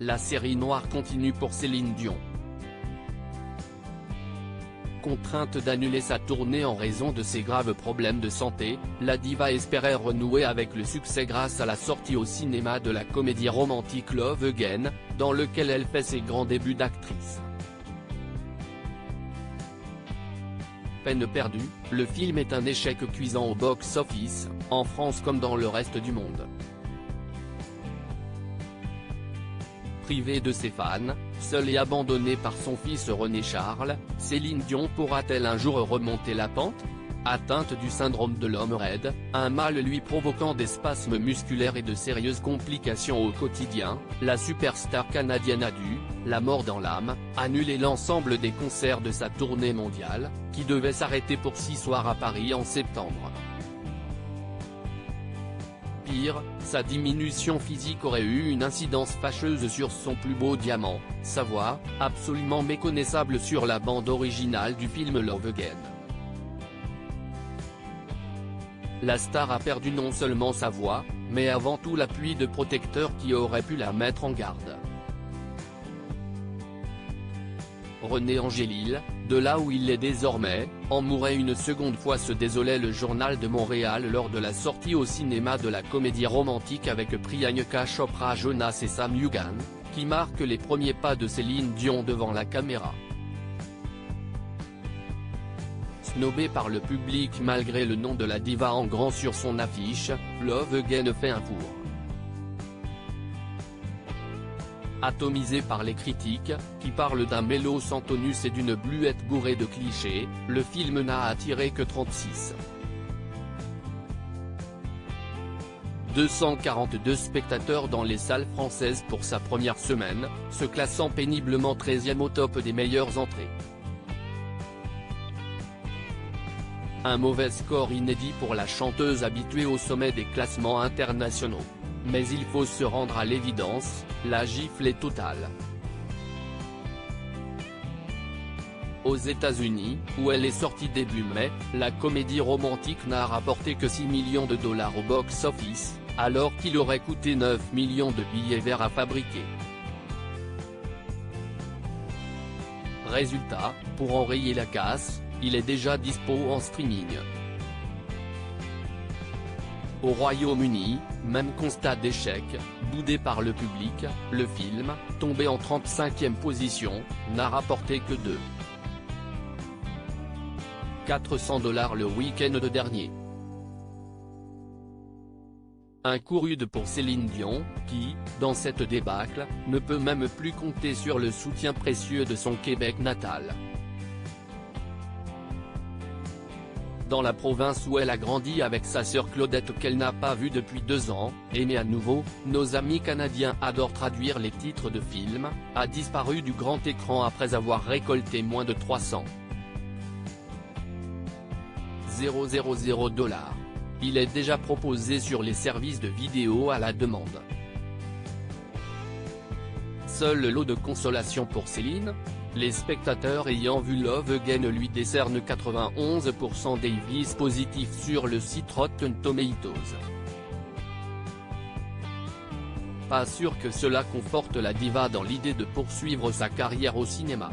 la série noire continue pour Céline Dion. Contrainte d'annuler sa tournée en raison de ses graves problèmes de santé, la diva espérait renouer avec le succès grâce à la sortie au cinéma de la comédie romantique Love Again, dans lequel elle fait ses grands débuts d'actrice. Peine perdue, le film est un échec cuisant au box-office, en France comme dans le reste du monde. Privée de ses fans, seule et abandonnée par son fils René Charles, Céline Dion pourra-t-elle un jour remonter la pente? Atteinte du syndrome de l'homme raide, un mal lui provoquant des spasmes musculaires et de sérieuses complications au quotidien, la superstar canadienne a dû, la mort dans l'âme, annuler l'ensemble des concerts de sa tournée mondiale, qui devait s'arrêter pour 6 soirs à Paris en septembre. Pire, sa diminution physique aurait eu une incidence fâcheuse sur son plus beau diamant, sa voix, absolument méconnaissable sur la bande originale du film Love Again. La star a perdu non seulement sa voix, mais avant tout l'appui de protecteurs qui auraient pu la mettre en garde. René Angélil, de là où il est désormais, en mourait une seconde fois, se désolait le Journal de Montréal lors de la sortie au cinéma de la comédie romantique avec Priyanka Chopra Jonas et Sam Egan, qui marque les premiers pas de Céline Dion devant la caméra. Snobée par le public malgré le nom de la diva en grand sur son affiche, Love Again fait un four. Atomisé par les critiques, qui parlent d'un mélo sans tonus et d'une bluette bourrée de clichés, le film n'a attiré que 36. 242 spectateurs dans les salles françaises pour sa première semaine, se classant péniblement 13e au top des meilleures entrées. Un mauvais score inédit pour la chanteuse habituée au sommet des classements internationaux. Mais il faut se rendre à l'évidence, la gifle est totale. Aux États-Unis, où elle est sortie début mai, la comédie romantique n'a rapporté que 6 millions de dollars au box-office, alors qu'il aurait coûté 9 millions de billets verts à fabriquer. Résultat, pour enrayer la casse, il est déjà dispo en streaming. Au Royaume-Uni, même constat d'échec, boudé par le public, le film, tombé en 35e position, n'a rapporté que 400 $ le week-end dernier. Un coup rude pour Céline Dion, qui, dans cette débâcle, ne peut même plus compter sur le soutien précieux de son Québec natal. Dans la province où elle a grandi avec sa sœur Claudette qu'elle n'a pas vue depuis 2 ans, aimée à nouveau, nos amis canadiens adorent traduire les titres de films, a disparu du grand écran après avoir récolté moins de 300 000 $. Il est déjà proposé sur les services de vidéo à la demande. Seul le lot de consolation pour Céline, les spectateurs ayant vu Love Again lui décernent 91% des vis positifs sur le site Rotten Tomatoes. Pas sûr que cela conforte la diva dans l'idée de poursuivre sa carrière au cinéma.